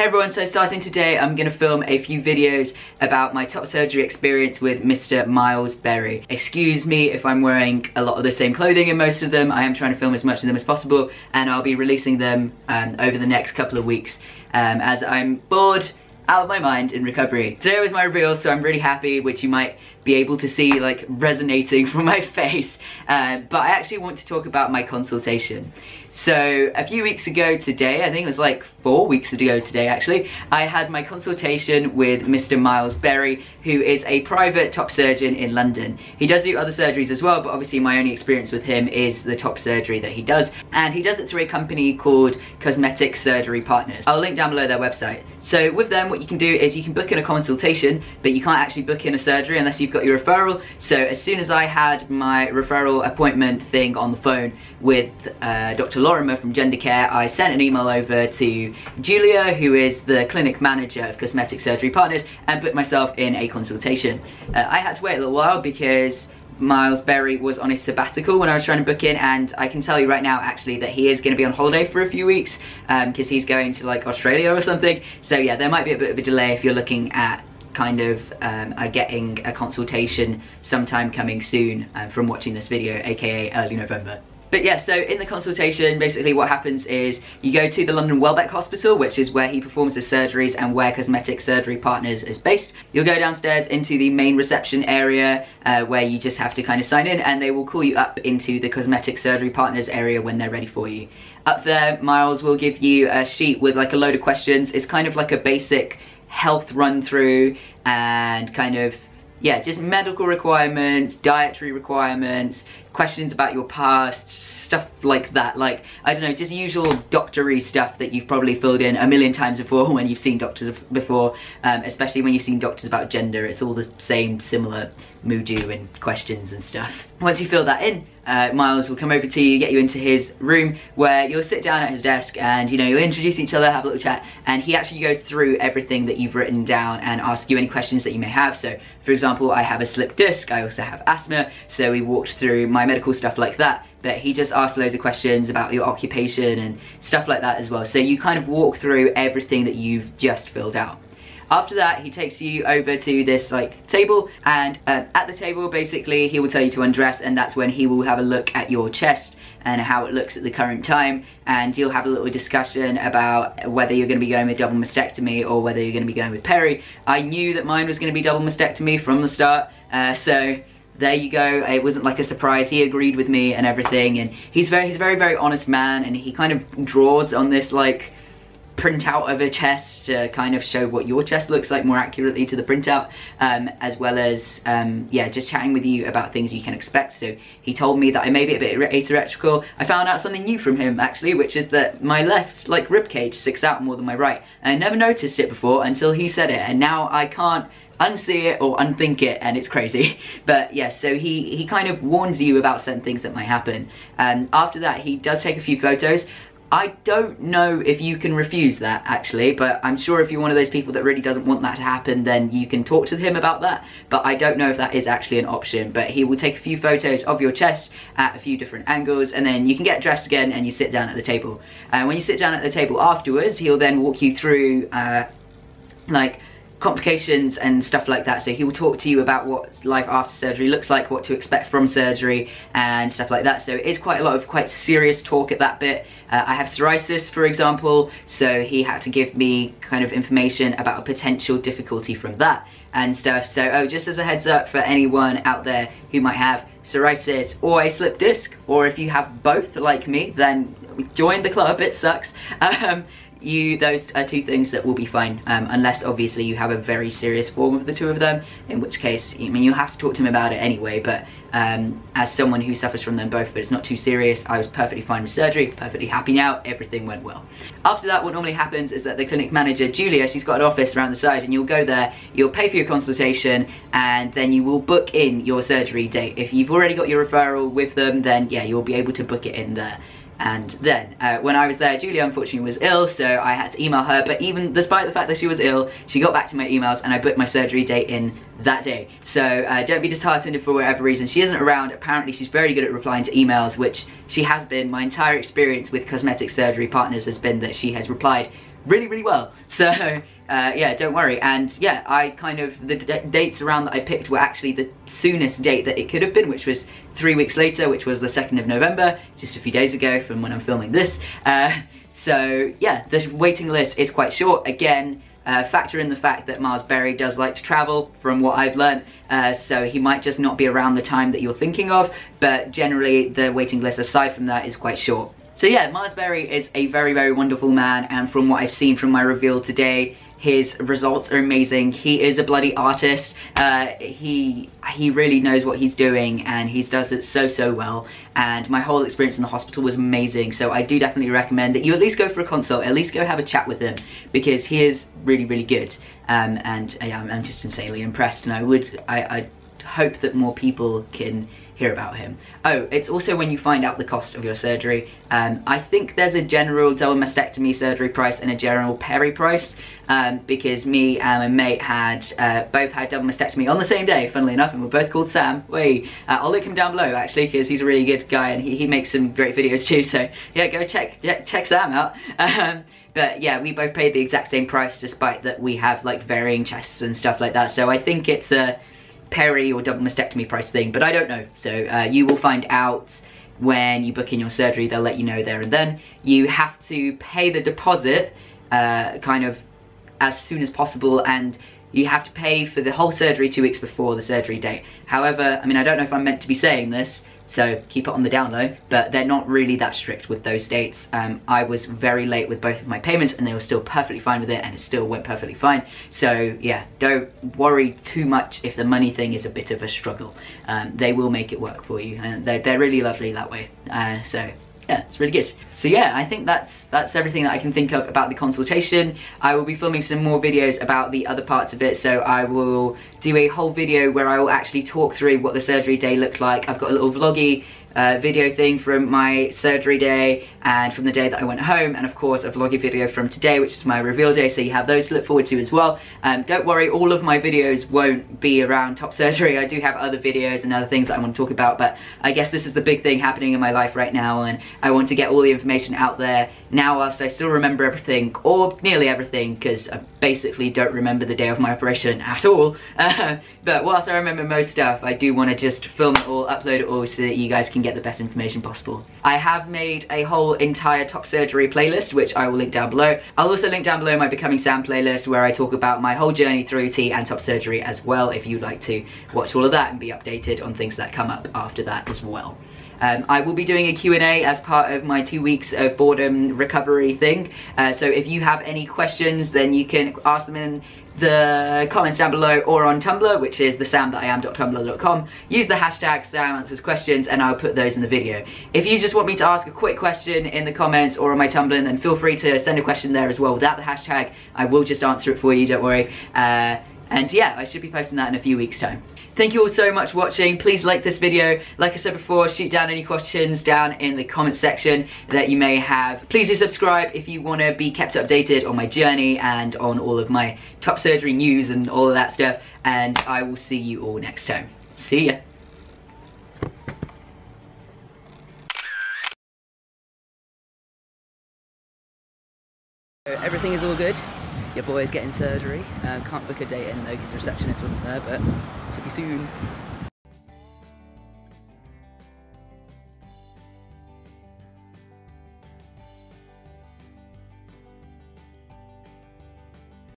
Hey everyone, so starting today I'm going to film a few videos about my top surgery experience with Mr. Miles Berry. Excuse me if I'm wearing a lot of the same clothing in most of them. I am trying to film as much of them as possible and I'll be releasing them over the next couple of weeks as I'm bored out of my mind in recovery. Today was my reveal, so I'm really happy, which you might be able to see like resonating from my face, but I actually want to talk about my consultation. So a few weeks ago today, I think it was like 4 weeks ago today actually, I had my consultation with Mr. Miles Berry, who is a private top surgeon in London. He does do other surgeries as well, but obviously my only experience with him is the top surgery that he does, and he does it through a company called Cosmetic Surgery Partners. I'll link down below their website. So with them, what you can do is you can book in a consultation, but you can't actually book in a surgery unless you've got your referral. So as soon as I had my referral appointment thing on the phone with Dr. Lorimer from Gender Care, I sent an email over to Julia, who is the clinic manager of Cosmetic Surgery Partners, and booked myself in a consultation. I had to wait a little while because Miles Berry was on his sabbatical when I was trying to book in, and I can tell you right now actually that he is going to be on holiday for a few weeks because he's going to like Australia or something. So yeah, there might be a bit of a delay if you're looking at kind of getting a consultation sometime coming soon from watching this video, aka early November. But yeah, so in the consultation, basically what happens is you go to the London Welbeck Hospital, which is where he performs his surgeries and where Cosmetic Surgery Partners is based. You'll go downstairs into the main reception area where you just have to kind of sign in, and they will call you up into the Cosmetic Surgery Partners area when they're ready for you. Up there, Miles will give you a sheet with like a load of questions. It's kind of like a basic health run through and kind of, yeah, just medical requirements, dietary requirements, questions about your past, stuff like that. Like, I don't know, just usual doctory stuff that you've probably filled in a million times before when you've seen doctors before, especially when you've seen doctors about gender. It's all the same similar moodoo and questions and stuff. Once you fill that in, Miles will come over to you, get you into his room where you'll sit down at his desk and, you know, you'll introduce each other, have a little chat, and he actually goes through everything that you've written down and asks you any questions that you may have. So, for example, I have a slipped disc, I also have asthma, so we walked through my medical stuff like that, but he just asks loads of questions about your occupation and stuff like that as well. So you kind of walk through everything that you've just filled out. After that, he takes you over to this like table, and at the table basically he will tell you to undress, and that's when he will have a look at your chest and how it looks at the current time, and you'll have a little discussion about whether you're going to be going with double mastectomy or whether you're going to be going with peri. I knew that mine was going to be double mastectomy from the start, so there you go. It wasn't like a surprise. He agreed with me and everything, and he's a very honest man, and he kind of draws on this like printout of a chest to kind of show what your chest looks like more accurately to the printout, as well as yeah, just chatting with you about things you can expect. So he told me that I may be a bit asymmetrical. I found out something new from him actually, which is that my left like rib cage sticks out more than my right, and I never noticed it before until he said it, and now I can't unsee it or unthink it, and it's crazy. But yeah, so he kind of warns you about certain things that might happen. After that, he does take a few photos. I don't know if you can refuse that actually, but I'm sure if you're one of those people that really doesn't want that to happen, then you can talk to him about that. But I don't know if that is actually an option. But he will take a few photos of your chest at a few different angles, and then you can get dressed again and you sit down at the table. And when you sit down at the table afterwards, he'll then walk you through like complications and stuff like that. So he will talk to you about what life after surgery looks like, what to expect from surgery and stuff like that. So it is quite a lot of quite serious talk at that bit. I have psoriasis, for example, so he had to give me kind of information about a potential difficulty from that and stuff. So, oh, just as a heads up for anyone out there who might have psoriasis or a slipped disc, or if you have both like me, then join the club, it sucks. Those are two things that will be fine, unless obviously you have a very serious form of the two of them, in which case, I mean, you'll have to talk to him about it anyway, but as someone who suffers from them both, but it's not too serious, I was perfectly fine with surgery, perfectly happy now, everything went well. After that, what normally happens is that the clinic manager, Julia, she's got an office around the side, and you'll go there, you'll pay for your consultation, and then you will book in your surgery date. If you've already got your referral with them, then yeah, you'll be able to book it in there. And then, when I was there, Julia unfortunately was ill, so I had to email her, but even despite the fact that she was ill, she got back to my emails and I booked my surgery date in that day. So don't be disheartened if for whatever reason she isn't around. Apparently she's very good at replying to emails, which she has been. My entire experience with Cosmetic Surgery Partners has been that she has replied really, really well. So yeah, don't worry. And yeah, I kind of, the dates around that I picked were actually the soonest date that it could have been, which was 3 weeks later, which was the 2nd of November, just a few days ago from when I'm filming this. So yeah, the waiting list is quite short. Again, factor in the fact that Miles Berry does like to travel, from what I've learned, so he might just not be around the time that you're thinking of, but generally the waiting list aside from that is quite short. So yeah, Miles Berry is a very, very wonderful man, and from what I've seen from my reveal today, his results are amazing. He is a bloody artist. He really knows what he's doing, and he does it so well. And my whole experience in the hospital was amazing. So I do definitely recommend that you at least go for a consult, at least go have a chat with him, because he is really, really good. And yeah, I'm just insanely impressed, and I hope that more people can hear about him. Oh, it's also when you find out the cost of your surgery. I think there's a general double mastectomy surgery price and a general peri price, because me and my mate had both had double mastectomy on the same day, funnily enough, and we're both called Sam. I'll link him down below actually, because he's a really good guy and he makes some great videos too, so yeah, go check Sam out. But yeah, we both paid the exact same price, despite that we have like varying chests and stuff like that, so I think it's a peri or double mastectomy price thing, but I don't know. So you will find out when you book in your surgery. They'll let you know there and then. You have to pay the deposit kind of as soon as possible, and you have to pay for the whole surgery 2 weeks before the surgery date. However, I mean, I don't know if I'm meant to be saying this, so keep it on the down low, but they're not really that strict with those dates. I was very late with both of my payments, and they were still perfectly fine with it, and it still went perfectly fine. So yeah, don't worry too much if the money thing is a bit of a struggle. They will make it work for you, and they're really lovely that way. So yeah, it's really good. So yeah, I think that's everything that I can think of about the consultation. I will be filming some more videos about the other parts of it, so I will do a whole video where I will actually talk through what the surgery day looked like. I've got a little vloggy video thing from my surgery day and from the day that I went home, and of course a vloggy video from today, which is my reveal day, so you have those to look forward to as well. Don't worry, all of my videos won't be around top surgery. I do have other videos and other things that I want to talk about, but I guess this is the big thing happening in my life right now, and I want to get all the information out there now whilst I still remember everything, or nearly everything, because I basically don't remember the day of my operation at all. But whilst I remember most stuff, I do want to just film it all, upload it all, so that you guys can get the best information possible. I have made a whole entire top surgery playlist, which I will link down below. I'll also link down below my Becoming Sam playlist, where I talk about my whole journey through T and top surgery as well, if you'd like to watch all of that and be updated on things that come up after that as well. I will be doing a Q&A as part of my 2 weeks of boredom recovery thing, so if you have any questions, then you can ask them in the comments down below or on Tumblr, which is TheSamThatIAm.tumblr.com. Use the hashtag SamAnswersQuestions and I'll put those in the video. If you just want me to ask a quick question in the comments or on my Tumblr, then feel free to send a question there as well without the hashtag. I will just answer it for you, don't worry. And yeah, I should be posting that in a few weeks' time. Thank you all so much for watching. Please like this video. Like I said before, shoot down any questions down in the comment section that you may have. Please do subscribe if you want to be kept updated on my journey and on all of my top surgery news and all of that stuff. And I will see you all next time. See ya. Everything is all good. Your boy is getting surgery. Can't book a date in though because the receptionist wasn't there, but should be soon.